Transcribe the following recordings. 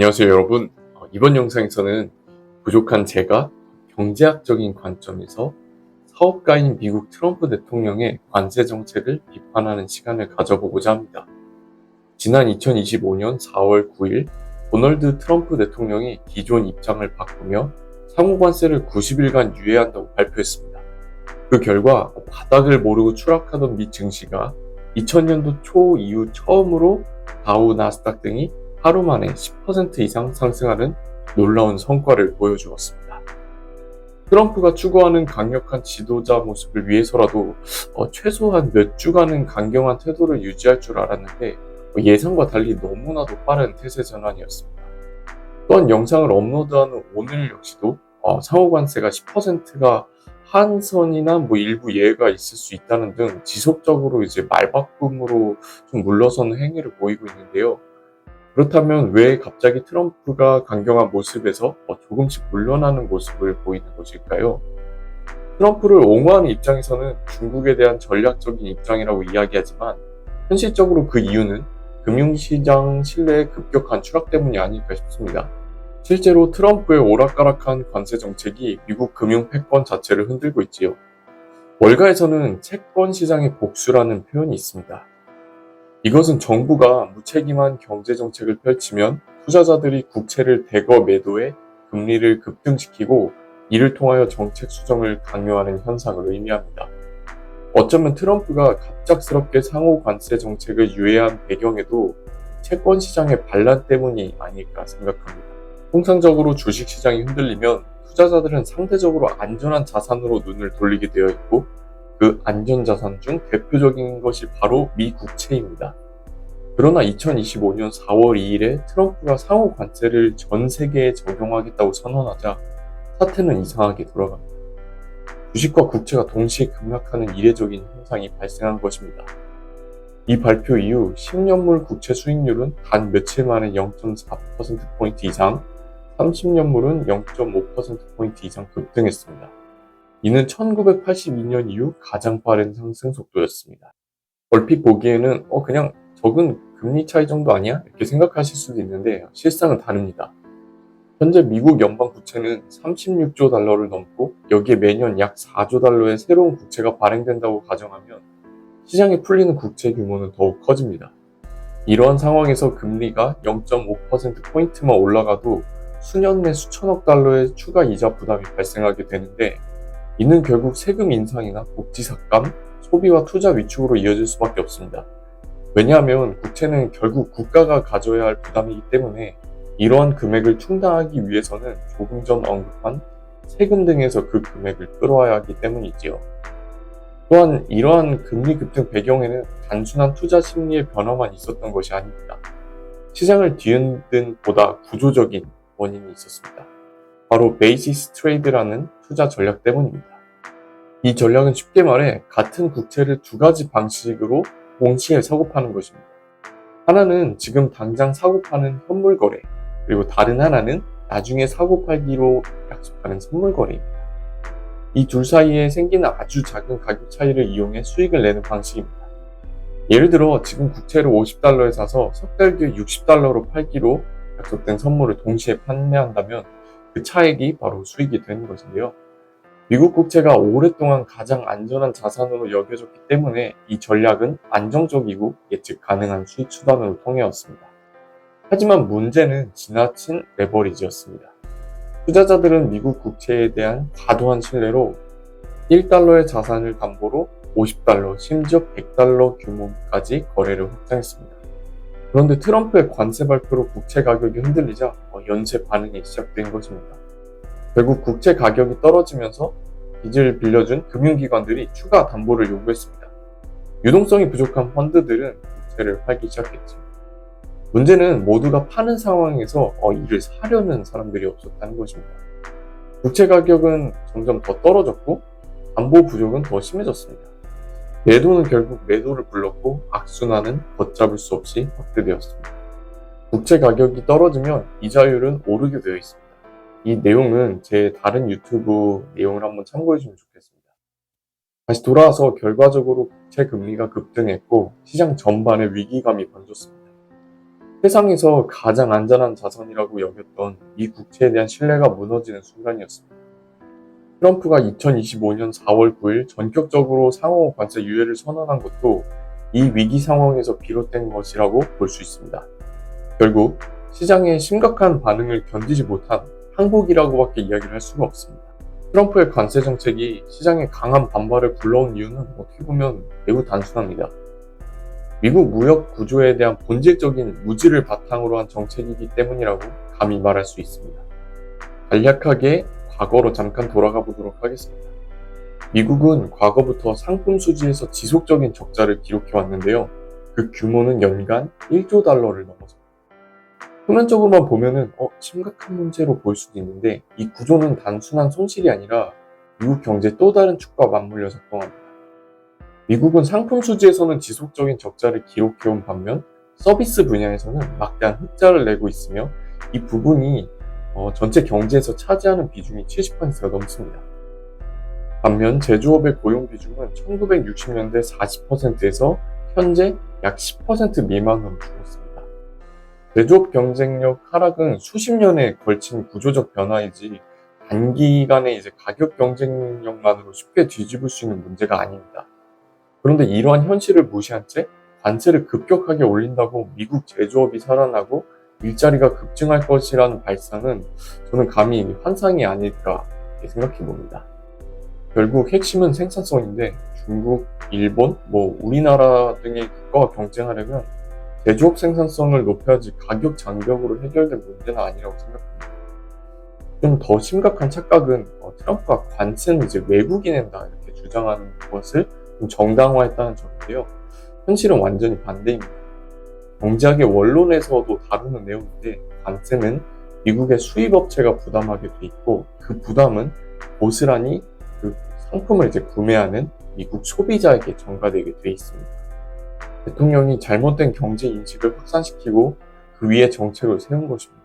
안녕하세요 여러분. 이번 영상에서는 부족한 제가 경제학적인 관점에서 사업가인 미국 트럼프 대통령의 관세 정책을 비판하는 시간을 가져보고자 합니다. 지난 2025년 4월 9일 도널드 트럼프 대통령이 기존 입장을 바꾸며 상호관세를 90일간 유예한다고 발표했습니다. 그 결과 바닥을 모르고 추락하던 미 증시가 2000년도 초 이후 처음으로 다우, 나스닥 등이 하루 만에 10% 이상 상승하는 놀라운 성과를 보여주었습니다. 트럼프가 추구하는 강력한 지도자 모습을 위해서라도 최소한 몇 주간은 강경한 태도를 유지할 줄 알았는데 예상과 달리 너무나도 빠른 태세 전환이었습니다. 또한 영상을 업로드하는 오늘 역시도 상호관세가 10%가 한선이나 일부 예외가 있을 수 있다는 등 지속적으로 말바꿈으로 좀 물러서는 행위를 보이고 있는데요. 그렇다면 왜 갑자기 트럼프가 강경한 모습에서 조금씩 물러나는 모습을 보이는 것일까요? 트럼프를 옹호하는 입장에서는 중국에 대한 전략적인 입장이라고 이야기하지만 현실적으로 그 이유는 금융시장 신뢰의 급격한 추락 때문이 아닐까 싶습니다. 실제로 트럼프의 오락가락한 관세 정책이 미국 금융 패권 자체를 흔들고 있지요. 월가에서는 채권 시장의 복수라는 표현이 있습니다. 이것은 정부가 무책임한 경제정책을 펼치면 투자자들이 국채를 대거 매도해 금리를 급등시키고 이를 통하여 정책 수정을 강요하는 현상을 의미합니다. 어쩌면 트럼프가 갑작스럽게 상호 관세 정책을 유예한 배경에도 채권 시장의 반란 때문이 아닐까 생각합니다. 통상적으로 주식시장이 흔들리면 투자자들은 상대적으로 안전한 자산으로 눈을 돌리게 되어 있고 그 안전자산 중 대표적인 것이 바로 미 국채입니다. 그러나 2025년 4월 2일에 트럼프가 상호 관세를 전 세계에 적용하겠다고 선언하자 사태는 이상하게 돌아갑니다. 주식과 국채가 동시에 급락하는 이례적인 현상이 발생한 것입니다. 이 발표 이후 10년물 국채 수익률은 단 며칠 만에 0.4%포인트 이상, 30년물은 0.5%포인트 이상 급등했습니다. 이는 1982년 이후 가장 빠른 상승 속도였습니다. 얼핏 보기에는 그냥 적은 금리 차이 정도 아니야? 이렇게 생각하실 수도 있는데 실상은 다릅니다. 현재 미국 연방 부채는 36조 달러를 넘고 여기에 매년 약 4조 달러의 새로운 국채가 발행된다고 가정하면 시장에 풀리는 국채 규모는 더욱 커집니다. 이러한 상황에서 금리가 0.5%포인트만 올라가도 수년 내 수천억 달러의 추가 이자 부담이 발생하게 되는데 이는 결국 세금 인상이나 복지 삭감, 소비와 투자 위축으로 이어질 수밖에 없습니다. 왜냐하면 국채는 결국 국가가 가져야 할 부담이기 때문에 이러한 금액을 충당하기 위해서는 조금 전 언급한 세금 등에서 그 금액을 끌어와야 하기 때문이지요. 또한 이러한 금리 급등 배경에는 단순한 투자 심리의 변화만 있었던 것이 아닙니다. 시장을 뒤흔든 보다 구조적인 원인이 있었습니다. 바로 베이시스 트레이드라는 투자 전략 때문입니다. 이 전략은 쉽게 말해 같은 국채를 두 가지 방식으로 동시에 사고 파는 것입니다. 하나는 지금 당장 사고 파는 현물 거래, 그리고 다른 하나는 나중에 사고 팔기로 약속하는 선물 거래입니다. 이 둘 사이에 생기는 아주 작은 가격 차이를 이용해 수익을 내는 방식입니다. 예를 들어 지금 국채를 50달러에 사서 석 달 뒤에 60달러로 팔기로 약속된 선물을 동시에 판매한다면 그 차액이 바로 수익이 되는 것인데요. 미국 국채가 오랫동안 가장 안전한 자산으로 여겨졌기 때문에 이 전략은 안정적이고 예측 가능한 수익 수단으로 통해왔습니다. 하지만 문제는 지나친 레버리지였습니다. 투자자들은 미국 국채에 대한 과도한 신뢰로 1달러의 자산을 담보로 50달러, 심지어 100달러 규모까지 거래를 확장했습니다. 그런데 트럼프의 관세 발표로 국채 가격이 흔들리자 연쇄 반응이 시작된 것입니다. 결국 국채 가격이 떨어지면서 빚을 빌려준 금융기관들이 추가 담보를 요구했습니다. 유동성이 부족한 펀드들은 국채를 팔기 시작했죠. 문제는 모두가 파는 상황에서 이를 사려는 사람들이 없었다는 것입니다. 국채 가격은 점점 더 떨어졌고 담보 부족은 더 심해졌습니다. 매도는 결국 매도를 불렀고 악순환은 걷잡을 수 없이 확대되었습니다. 국채 가격이 떨어지면 이자율은 오르게 되어 있습니다. 이 내용은 제 다른 유튜브 내용을 한번 참고해 주면 좋겠습니다. 다시 돌아와서 결과적으로 국채 금리가 급등했고 시장 전반에 위기감이 번졌습니다. 세상에서 가장 안전한 자산이라고 여겼던 미 국채에 대한 신뢰가 무너지는 순간이었습니다. 트럼프가 2025년 4월 9일 전격적으로 상호 관세 유예를 선언한 것도 이 위기 상황에서 비롯된 것이라고 볼 수 있습니다. 결국 시장의 심각한 반응을 견디지 못한 항복이라고밖에 이야기를 할 수가 없습니다. 트럼프의 관세 정책이 시장에 강한 반발을 불러온 이유는 어떻게 보면 매우 단순합니다. 미국 무역 구조에 대한 본질적인 무지를 바탕으로 한 정책이기 때문이라고 감히 말할 수 있습니다. 간략하게 과거로 잠깐 돌아가 보도록 하겠습니다. 미국은 과거부터 상품 수지에서 지속적인 적자를 기록해 왔는데요. 그 규모는 연간 1조 달러를 넘어섭니다. 표면적으로만 보면은 심각한 문제로 보일 수도 있는데 이 구조는 단순한 손실이 아니라 미국 경제의 또 다른 축과 맞물려 작동합니다. 미국은 상품 수지에서는 지속적인 적자를 기록해온 반면 서비스 분야에서는 막대한 흑자를 내고 있으며 이 부분이 전체 경제에서 차지하는 비중이 70%가 넘습니다. 반면 제조업의 고용 비중은 1960년대 40%에서 현재 약 10% 미만으로 줄었습니다. 제조업 경쟁력 하락은 수십 년에 걸친 구조적 변화이지 단기간에 가격 경쟁력만으로 쉽게 뒤집을 수 있는 문제가 아닙니다. 그런데 이러한 현실을 무시한 채 관세를 급격하게 올린다고 미국 제조업이 살아나고 일자리가 급증할 것이라는 발상은 저는 감히 환상이 아닐까 생각해 봅니다. 결국 핵심은 생산성인데 중국, 일본, 우리나라 등의 국가와 경쟁하려면 제조업 생산성을 높여야지 가격 장벽으로 해결될 문제는 아니라고 생각합니다. 좀 더 심각한 착각은 트럼프가 관세는 외국이 낸다 이렇게 주장하는 것을 좀 정당화했다는 점인데요. 현실은 완전히 반대입니다. 경제학의 원론에서도 다루는 내용인데 관세는 미국의 수입업체가 부담하게 돼 있고 그 부담은 고스란히 그 상품을 구매하는 미국 소비자에게 전가되게 돼 있습니다. 대통령이 잘못된 경제 인식을 확산시키고 그 위에 정책을 세운 것입니다.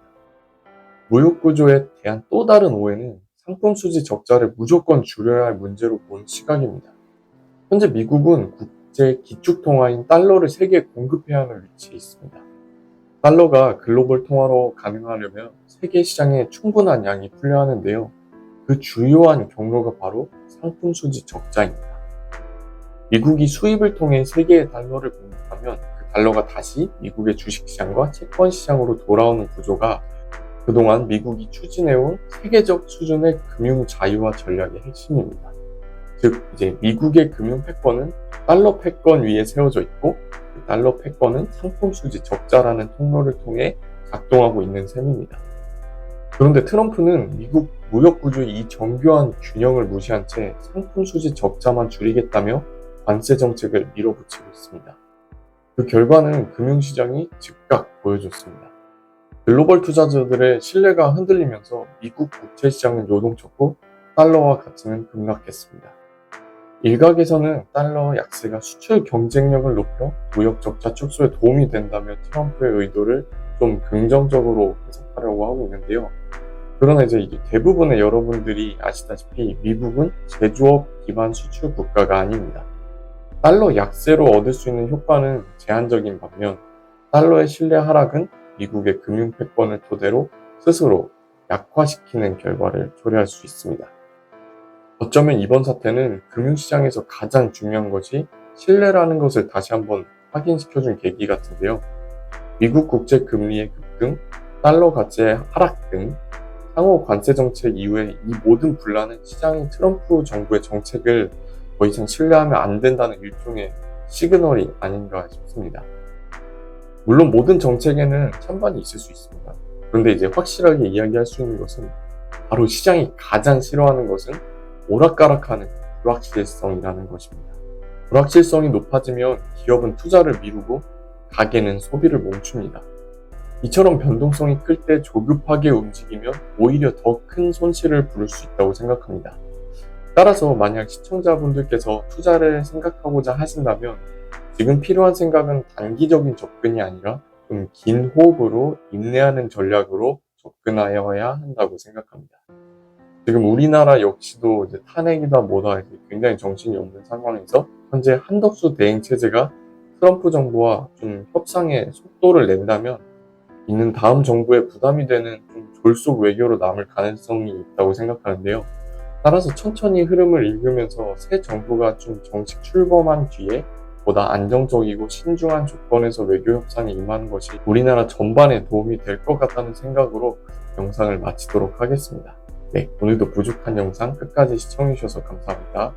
무역구조에 대한 또 다른 오해는 상품 수지 적자를 무조건 줄여야 할 문제로 본 시각입니다. 현재 미국은 국제 기축통화인 달러를 세계에 공급해야 하는 위치에 있습니다. 달러가 글로벌 통화로 가능하려면 세계 시장에 충분한 양이 풀려야 하는데요. 그 주요한 경로가 바로 상품 수지 적자입니다. 미국이 수입을 통해 세계의 달러를 공급하면 그 달러가 다시 미국의 주식시장과 채권시장으로 돌아오는 구조가 그동안 미국이 추진해온 세계적 수준의 금융 자유화 전략의 핵심입니다. 즉, 미국의 금융 패권은 달러 패권 위에 세워져 있고 그 달러 패권은 상품 수지 적자라는 통로를 통해 작동하고 있는 셈입니다. 그런데 트럼프는 미국 무역 구조의 이 정교한 균형을 무시한 채 상품 수지 적자만 줄이겠다며 관세 정책을 밀어붙이고 있습니다. 그 결과는 금융시장이 즉각 보여줬습니다. 글로벌 투자자들의 신뢰가 흔들리면서 미국 국채 시장은 요동쳤고 달러와 가치는 급락했습니다. 일각에서는 달러 약세가 수출 경쟁력을 높여 무역 적자 축소에 도움이 된다며 트럼프의 의도를 좀 긍정적으로 해석하려고 하고 있는데요. 그러나 이게 대부분의 여러분들이 아시다시피 미국은 제조업 기반 수출 국가가 아닙니다. 달러 약세로 얻을 수 있는 효과는 제한적인 반면 달러의 신뢰 하락은 미국의 금융 패권을 토대로 스스로 약화시키는 결과를 초래할 수 있습니다. 어쩌면 이번 사태는 금융시장에서 가장 중요한 것이 신뢰라는 것을 다시 한번 확인시켜준 계기 같은데요. 미국 국제 금리의 급등, 달러 가치의 하락 등 상호 관세 정책 이후에 이 모든 분란은 시장이 트럼프 정부의 정책을 더 이상 신뢰하면 안 된다는 일종의 시그널이 아닌가 싶습니다. 물론 모든 정책에는 찬반이 있을 수 있습니다. 그런데 확실하게 이야기할 수 있는 것은 바로 시장이 가장 싫어하는 것은 오락가락하는 불확실성이라는 것입니다. 불확실성이 높아지면 기업은 투자를 미루고 가게는 소비를 멈춥니다. 이처럼 변동성이 클 때 조급하게 움직이면 오히려 더 큰 손실을 부를 수 있다고 생각합니다. 따라서 만약 시청자분들께서 투자를 생각하고자 하신다면 지금 필요한 생각은 단기적인 접근이 아니라 좀 긴 호흡으로 인내하는 전략으로 접근하여야 한다고 생각합니다. 지금 우리나라 역시도 탄핵이다 뭐다 굉장히 정신이 없는 상황에서 현재 한덕수 대행 체제가 트럼프 정부와 좀 협상의 속도를 낸다면 있는 다음 정부에 부담이 되는 좀 졸속 외교로 남을 가능성이 있다고 생각하는데요. 따라서 천천히 흐름을 읽으면서 새 정부가 좀 정식 출범한 뒤에 보다 안정적이고 신중한 조건에서 외교 협상에 임하는 것이 우리나라 전반에 도움이 될 것 같다는 생각으로 영상을 마치도록 하겠습니다. 네, 오늘도 부족한 영상 끝까지 시청해주셔서 감사합니다.